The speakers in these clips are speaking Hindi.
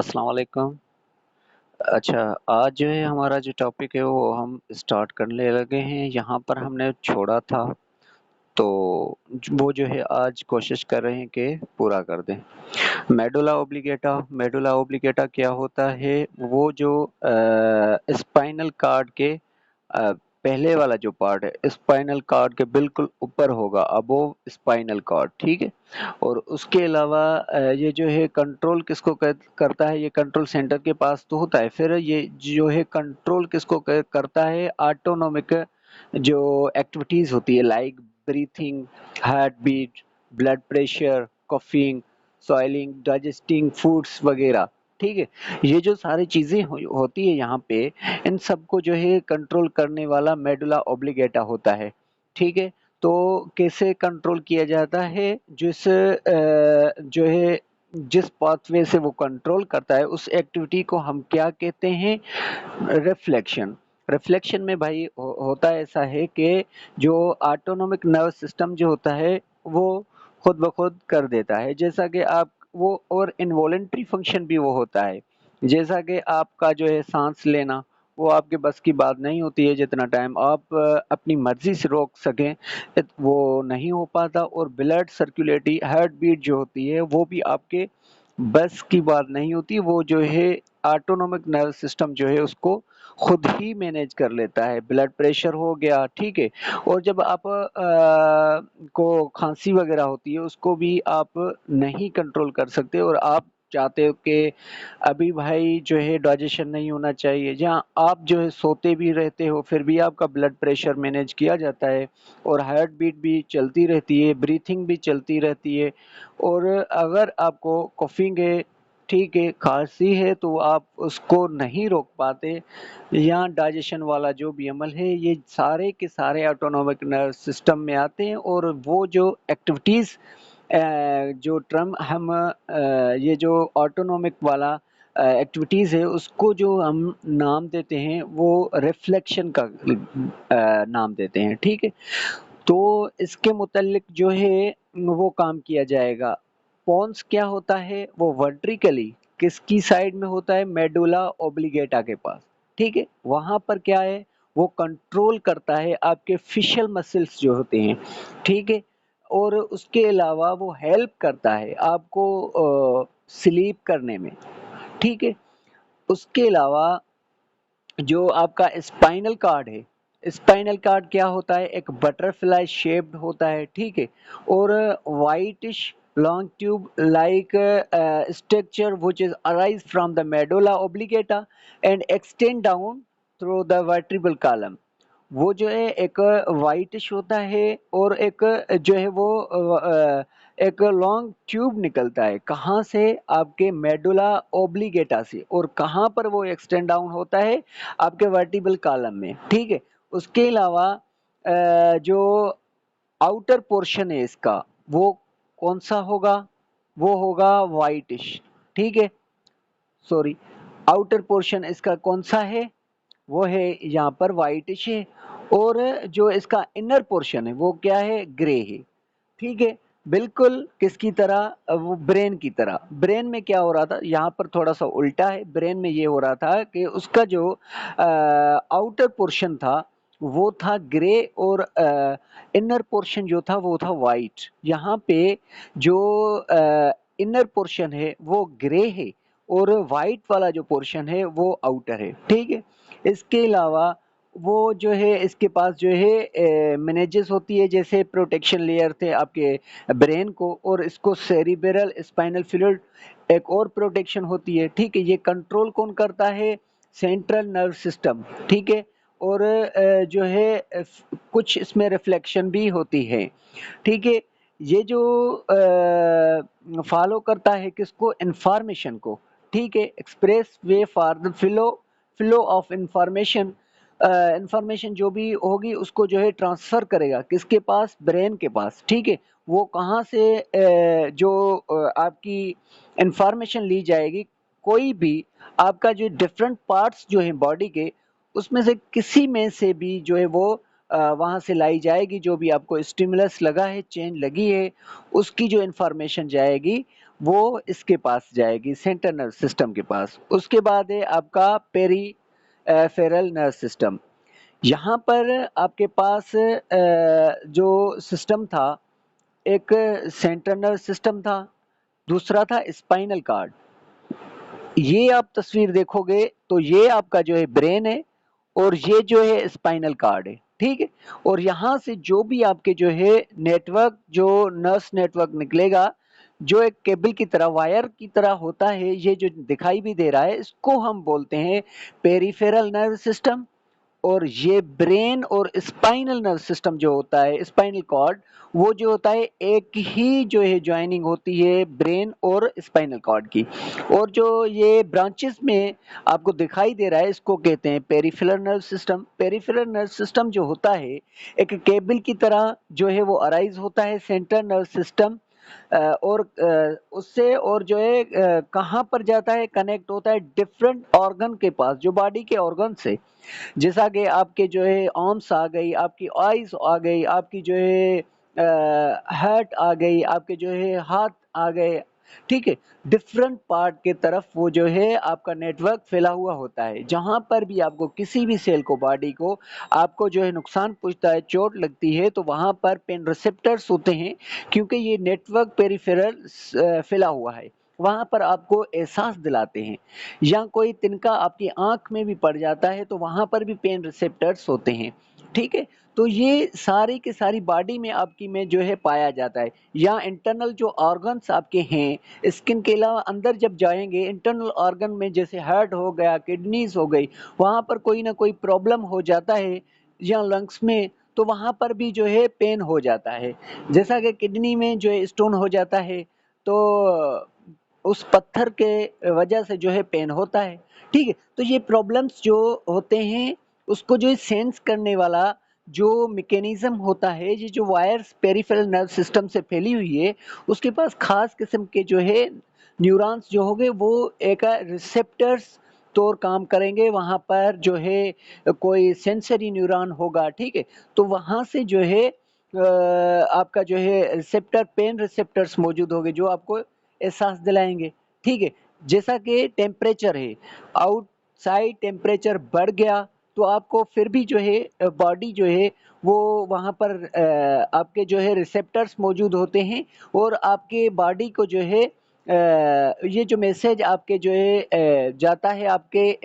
अस्सलाम वालेकुम। अच्छा, आज जो है हमारा जो टॉपिक है वो हम स्टार्ट करने लगे हैं। यहाँ पर हमने छोड़ा था, तो वो जो है आज कोशिश कर रहे हैं कि पूरा कर दें। मेडुला ऑब्लिगेटा क्या होता है? वो जो स्पाइनल कार्ड के पहले वाला जो पार्ट है, स्पाइनल कार्ड के बिल्कुल ऊपर होगा, अबोव स्पाइनल कॉर्ड, ठीक है। और उसके अलावा ये जो है कंट्रोल किसको करता है? ये कंट्रोल सेंटर के पास तो होता है। फिर ये जो है कंट्रोल किसको करता है? ऑटोनोमिक जो एक्टिविटीज होती है, like breathing, heart beat, blood pressure, coughing, soiling, digesting foods वगैरह, ठीक है। ये जो सारी चीजें होती है यहाँ पे, इन सबको जो है कंट्रोल करने वाला मेडुला ऑब्लिगेटा होता है, ठीक है। तो कैसे कंट्रोल किया जाता है? जो है जिस पाथवे से वो कंट्रोल करता है, उस एक्टिविटी को हम क्या कहते हैं? रिफ्लेक्शन। रिफ्लेक्शन में भाई होता ऐसा है कि जो ऑटोनोमिक नर्वस सिस्टम जो होता है वो खुद ब खुद कर देता है, जैसा कि आप वो, और इनवॉलेंट्री फंक्शन भी वो होता है, जैसा कि आपका जो है सांस लेना, वो आपके बस की बात नहीं होती है। जितना टाइम आप अपनी मर्जी से रोक सकें वो नहीं हो पाता। और ब्लड सर्कुलेटी, हार्ट बीट जो होती है वो भी आपके बस की बात नहीं होती। वो जो है ऑटोनोमिक नर्वस सिस्टम जो है उसको खुद ही मैनेज कर लेता है। ब्लड प्रेशर हो गया, ठीक है। और जब आप को खांसी वगैरह होती है, उसको भी आप नहीं कंट्रोल कर सकते, और आप चाहते हो कि अभी भाई जो है डाइजेशन नहीं होना चाहिए, जहाँ आप जो है सोते भी रहते हो फिर भी आपका ब्लड प्रेशर मैनेज किया जाता है, और हार्ट बीट भी चलती रहती है, ब्रीथिंग भी चलती रहती है। और अगर आपको कफिंग है, ठीक है, खांसी है, तो आप उसको नहीं रोक पाते। यहाँ डाइजेशन वाला जो भी अमल है, ये सारे के सारे ऑटोनोमिक नर्वस सिस्टम में आते हैं। और वो जो एक्टिविटीज़, जो टर्म हम ये जो ऑटोनोमिक वाला एक्टिविटीज़ है, उसको जो हम नाम देते हैं वो रिफ्लेक्शन का नाम देते हैं, ठीक है। तो इसके मुतालिक जो है वो काम किया जाएगा। पॉन्स क्या होता है? वो वर्टिकली किसकी साइड में होता है? मेडुला ओब्लिगेटा के पास, ठीक है। वहां पर क्या है? वो कंट्रोल करता है आपके फेशियल मसल्स जो होते हैं, ठीक है। और उसके अलावा वो हेल्प करता है आपको स्लीप करने में, ठीक है। उसके अलावा जो आपका स्पाइनल कार्ड है, स्पाइनल कार्ड क्या होता है? एक बटरफ्लाई शेप्ड होता है, ठीक है। और whitish long tube like structure which is arise from the medulla oblongata and extend down through the vertebral column। वो जो है एक वाइटिश होता है, और एक जो है वो एक लॉन्ग ट्यूब निकलता है। कहाँ से? आपके मेडुला ओब्लिगेटा से। और कहाँ पर वो एक्सटेंड डाउन होता है? आपके वर्टिब्रल कॉलम में, ठीक है। उसके अलावा जो आउटर पोर्शन है इसका, वो कौन सा होगा? वो होगा वाइटिश, ठीक है। सॉरी, आउटर पोर्शन इसका कौन सा है? वो है यहाँ पर वाइटिश है। और जो इसका इनर पोर्शन है वो क्या है? ग्रे है, ठीक है। बिल्कुल किसकी तरह? वो ब्रेन की तरह। ब्रेन में क्या हो रहा था? यहाँ पर थोड़ा सा उल्टा है। ब्रेन में ये हो रहा था कि उसका जो आउटर पोर्शन था वो था ग्रे, और इनर पोर्शन जो था वो था वाइट। यहाँ पे जो इनर पोर्शन है वो ग्रे है, और वाइट वाला जो पोर्शन है वो आउटर है, ठीक है। इसके अलावा वो जो है इसके पास जो है मैनेजेस होती है, जैसे प्रोटेक्शन लेयर थे आपके ब्रेन को, और इसको सेरिब्रल स्पाइनल फ्लूइड एक और प्रोटेक्शन होती है, ठीक है। ये कंट्रोल कौन करता है? सेंट्रल नर्व सिस्टम, ठीक है। और जो है कुछ इसमें रिफ्लेक्शन भी होती है, ठीक है। ये जो फॉलो करता है किसको? इंफॉर्मेशन को, ठीक है। Express way for the flow of information. Information जो भी होगी उसको जो है ट्रांसफर करेगा किसके पास? ब्रेन के पास, ठीक है। वो कहाँ से जो आपकी इंफॉर्मेशन ली जाएगी? कोई भी आपका जो डिफरेंट पार्ट्स जो है बॉडी के, उसमें से किसी में से भी जो है वो वहां से लाई जाएगी। जो भी आपको स्टिमुलस लगा है, चेंज लगी है, उसकी जो इंफॉर्मेशन जाएगी वो इसके पास जाएगी, सेंट्रल नर्वस सिस्टम के पास। उसके बाद है आपका पेरीफेरल नर्वस सिस्टम। यहाँ पर आपके पास जो सिस्टम था, एक सेंट्रल नर्वस सिस्टम था, दूसरा था स्पाइनल कार्ड। ये आप तस्वीर देखोगे तो ये आपका जो है ब्रेन है और ये जो है स्पाइनल कार्ड है, ठीक है। और यहाँ से जो भी आपके जो है नेटवर्क, जो नर्व्स नेटवर्क निकलेगा, जो एक केबल की तरह, वायर की तरह होता है, ये जो दिखाई भी दे रहा है, इसको हम बोलते हैं पेरिफेरल नर्व सिस्टम। और ये ब्रेन और स्पाइनल नर्व सिस्टम जो होता है, स्पाइनल कॉर्ड, वो जो होता है एक ही जो है ज्वाइनिंग होती है ब्रेन और स्पाइनल कॉर्ड की। और जो ये ब्रांचेस में आपको दिखाई दे रहा है, इसको कहते हैं peripheral nerve system. Peripheral nerve system जो होता है एक केबल की तरह जो है वो अराइज होता है सेंट्रल नर्व सिस्टम, और उससे और जो है कहाँ पर जाता है, कनेक्ट होता है डिफरेंट ऑर्गन के पास, जो बॉडी के ऑर्गन से। जैसा कि आपके जो है आर्म्स आ गई, आपकी आईज आ गई, आपकी जो है हार्ट आ गई, आपके जो है हाथ आ गए, ठीक है। डिफरेंट पार्ट के तरफ वो जो है आपका नेटवर्क फैला हुआ होता है। जहां पर भी आपको किसी भी सेल को, बॉडी को आपको जो है नुकसान पहुंचता है, चोट लगती है, तो वहां पर पेन रिसेप्टर्स होते हैं, क्योंकि ये नेटवर्क पेरिफेरल फैला हुआ है। वहां पर आपको एहसास दिलाते हैं। या कोई तिनका आपकी आंख में भी पड़ जाता है तो वहां पर भी पेन रिसेप्टर्स होते हैं, ठीक है। तो ये सारी की सारी बॉडी में आपकी में जो है पाया जाता है। या इंटरनल जो ऑर्गन्स आपके हैं, स्किन के अलावा अंदर जब जाएंगे इंटरनल ऑर्गन में, जैसे हार्ट हो गया, किडनीज हो गई, वहां पर कोई ना कोई प्रॉब्लम हो जाता है, या लंग्स में, तो वहां पर भी जो है पेन हो जाता है। जैसा कि किडनी में जो है स्टोन हो जाता है, तो उस पत्थर के वजह से जो है पेन होता है, ठीक है। तो ये प्रॉब्लम्स जो होते हैं, उसको जो सेंस करने वाला जो मैकेनिज्म होता है, ये जो वायर्स पेरिफेरल नर्व सिस्टम से फैली हुई है, उसके पास खास किस्म के जो है न्यूरॉन्स जो होंगे, वो एक रिसेप्टर्स तौर काम करेंगे। वहां पर जो है कोई सेंसरी न्यूरॉन होगा, ठीक है। तो वहां से जो है आपका जो है रिसेप्टर, पेन रिसेप्टर्स मौजूद होंगे, जो आपको एहसास दिलाएंगे, ठीक है। जैसा कि टेम्परेचर है, आउटसाइड टेम्परेचर बढ़ गया तो आपको फिर भी जो है बॉडी जो है वो वहाँ पर आपके जो है रिसेप्टर्स मौजूद होते हैं, और आपके बॉडी को जो है ये जो मैसेज आपके जो है जाता है आपके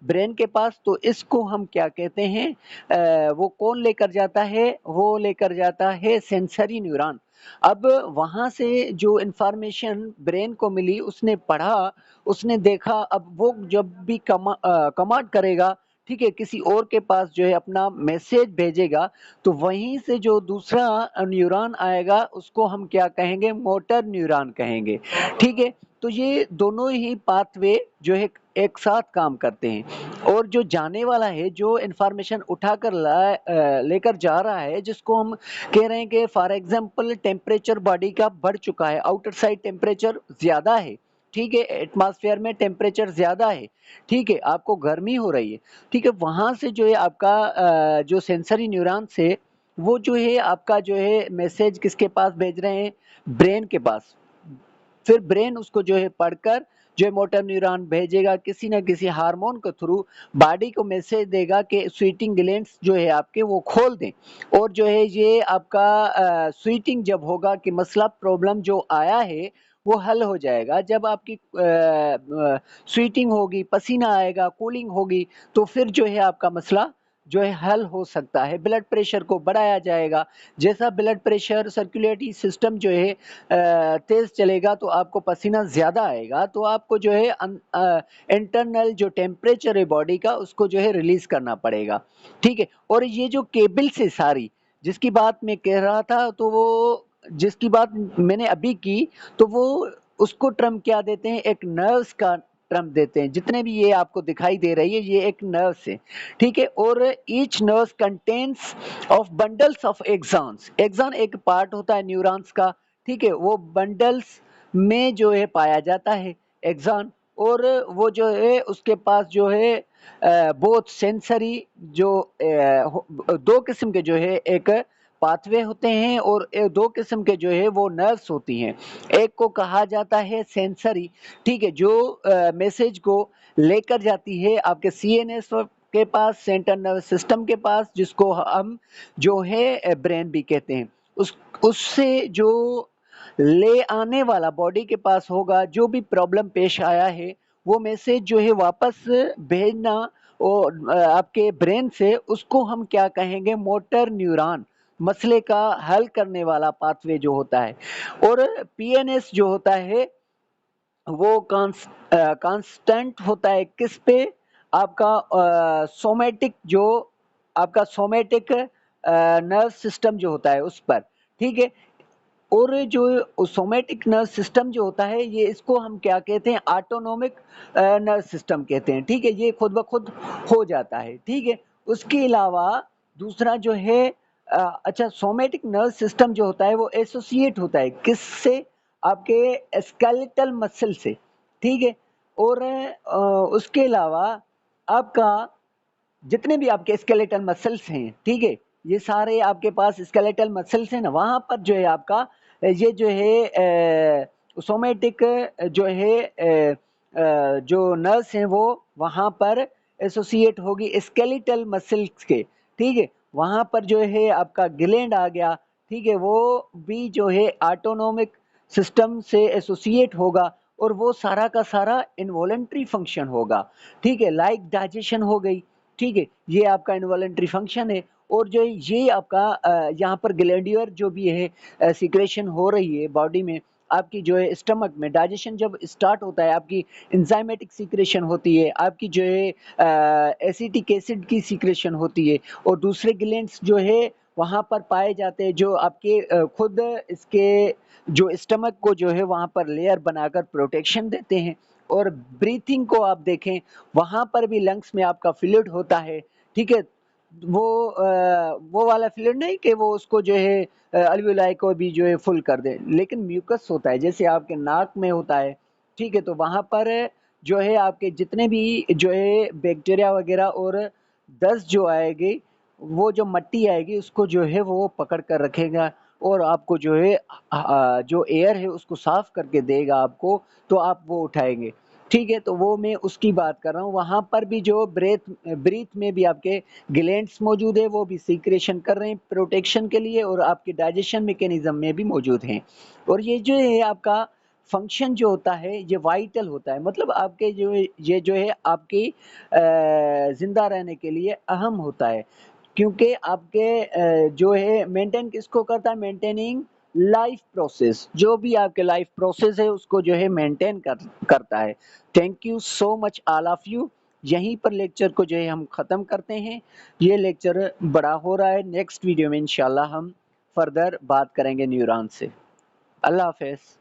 ब्रेन के पास, तो इसको हम क्या कहते हैं, वो कौन लेकर जाता है, वो लेकर जाता है सेंसरी न्यूरॉन। अब वहां से जो इंफॉर्मेशन ब्रेन को मिली, उसने पढ़ा, उसने देखा, अब वो जब भी कमांड करेगा, ठीक है, किसी और के पास जो है अपना मैसेज भेजेगा, तो वहीं से जो दूसरा न्यूरॉन आएगा, उसको हम क्या कहेंगे, मोटर न्यूरॉन कहेंगे, ठीक है। तो ये दोनों ही पाथवे जो है एक साथ काम करते हैं। और जो जाने वाला है, जो इंफॉर्मेशन उठाकर लेकर जा रहा है, जिसको हम कह रहे हैं कि फॉर एग्जांपल टेम्परेचर बॉडी का बढ़ चुका है, आउटर साइड टेम्परेचर ज्यादा है, ठीक है, एटमॉस्फेयर में टेम्परेचर ज्यादा है, ठीक है, आपको गर्मी हो रही है, ठीक है। वहां से जो है आपका जो सेंसरी न्यूरॉन से वो जो है आपका जो है मैसेज किसके पास भेज रहे हैं, ब्रेन के पास। फिर ब्रेन उसको जो है पढ़कर जो है मोटर न्यूरॉन भेजेगा किसी ना किसी हार्मोन के थ्रू, बॉडी को मैसेज देगा कि स्वीटिंग ग्लैंड्स जो है आपके वो खोल दें। और जो है ये आपका स्वीटिंग जब होगा कि मसला, प्रॉब्लम जो आया है वो हल हो जाएगा। जब आपकी स्वीटिंग होगी, पसीना आएगा, कूलिंग होगी, तो फिर जो है आपका मसला जो है हल हो सकता है। ब्लड प्रेशर को बढ़ाया जाएगा। जैसा ब्लड प्रेशर, सर्कुलेटरी सिस्टम जो है तेज चलेगा, तो आपको पसीना ज्यादा आएगा, तो आपको जो है इंटरनल जो टेम्परेचर है बॉडी का, उसको जो है रिलीज करना पड़ेगा, ठीक है। और ये जो केबल से सारी जिसकी बात मैं कह रहा था, तो वो जिसकी बात मैंने अभी की, तो वो उसको टर्म क्या देते हैं, एक नर्व्स का टर्म देते हैं। जितने भी ये आपको दिखाई दे रही है, ये एक नर्व्स है, ठीक है। और each nerves contains of bundles of axons. Axon एक पार्ट होता है न्यूरॉन्स का, ठीक है, वो बंडल्स में जो है पाया जाता है एक्सॉन। और वो जो है उसके पास जो है बहुत सेंसरी जो दो किस्म के जो है, एक पाथवे होते हैं और दो किस्म के जो है वो नर्व्स होती हैं। एक को कहा जाता है सेंसरी, ठीक है, जो मैसेज को लेकर जाती है आपके सीएनएस के पास, सेंट्रल नर्वस सिस्टम के पास, जिसको हम जो है ब्रेन भी कहते हैं। उससे जो ले आने वाला बॉडी के पास होगा, जो भी प्रॉब्लम पेश आया है वो मैसेज जो है वापस भेजना और आपके ब्रेन से, उसको हम क्या कहेंगे, मोटर न्यूरॉन, मसले का हल करने वाला पाथवे जो होता है। और पीएनएस जो होता है वो कांस्टेंट होता है किस पे, आपका सोमेटिक, जो आपका सोमेटिक नर्व सिस्टम जो होता है उस पर, ठीक है। और जो सोमेटिक नर्व सिस्टम जो होता है, ये इसको हम क्या कहते हैं, ऑटोनोमिक नर्व सिस्टम कहते हैं, ठीक है, ये खुद ब खुद हो जाता है, ठीक है। उसके अलावा दूसरा जो है अच्छा, सोमेटिक नर्व सिस्टम जो होता है वो एसोसिएट होता है किससे, आपके स्केलेटल मसल से, ठीक है। और उसके अलावा आपका जितने भी आपके स्केलेटल मसल्स हैं, ठीक है, ये सारे आपके पास स्केलेटल मसल्स हैं ना, वहां पर जो है आपका ये जो है सोमेटिक जो है जो नर्व्स हैं वो वहां पर एसोसिएट होगी स्केलेटल मसल्स के, ठीक है। वहां पर जो है आपका ग्लैंड आ गया, ठीक है, वो भी जो है ऑटोनोमिक सिस्टम से एसोसिएट होगा और वो सारा का सारा इनवॉलंटरी फंक्शन होगा, ठीक है, लाइक डाइजेशन हो गई, ठीक है, ये आपका इनवॉलंटरी फंक्शन है। और जो ये आपका यहाँ पर ग्लैंडुलर जो भी है सिक्रेशन हो रही है बॉडी में, आपकी जो है स्टमक में डाइजेशन जब स्टार्ट होता है, आपकी एंजाइमेटिक सिक्रेशन होती है, आपकी जो है एसिटिक एसिड की सिक्रेशन होती है, और दूसरे ग्लैंड्स जो है वहाँ पर पाए जाते हैं, जो आपके खुद इसके जो स्टमक को जो है वहाँ पर लेयर बनाकर प्रोटेक्शन देते हैं। और ब्रीथिंग को आप देखें, वहां पर भी लंग्स में आपका फ्लूइड होता है, ठीक है, वो वाला फ्लूइड नहीं कि वो उसको जो है अल्वियोलाई को भी जो है फुल कर दे, लेकिन म्यूकस होता है जैसे आपके नाक में होता है, ठीक है। तो वहां पर जो है आपके जितने भी जो है बैक्टीरिया वगैरह और दस्त जो आएगी, वो जो मट्टी आएगी उसको जो है वो पकड़ कर रखेगा और आपको जो है जो एयर है उसको साफ करके देगा आपको, तो आप वो उठाएंगे, ठीक है। तो वो मैं उसकी बात कर रहा हूँ। वहां पर भी जो ब्रीथ में भी आपके ग्लैंड्स मौजूद है, वो भी सीक्रेशन कर रहे हैं प्रोटेक्शन के लिए, और आपके डाइजेशन मैकेनिज्म में भी मौजूद हैं। और ये जो है आपका फंक्शन जो होता है ये वाइटल होता है, मतलब आपके जो ये जो है आपकी जिंदा रहने के लिए अहम होता है, क्योंकि आपके जो है मेंटेन किसको करता है, मेंटेनिंग लाइफ प्रोसेस, जो भी आपके लाइफ प्रोसेस है उसको जो है मेंटेन करता है। Thank you so much all of you. यहीं पर लेक्चर को जो है हम ख़त्म करते हैं। ये लेक्चर बड़ा हो रहा है, नेक्स्ट वीडियो में इंशाल्लाह हम फर्दर बात करेंगे न्यूरॉन से। अल्लाह हाफ़िज़।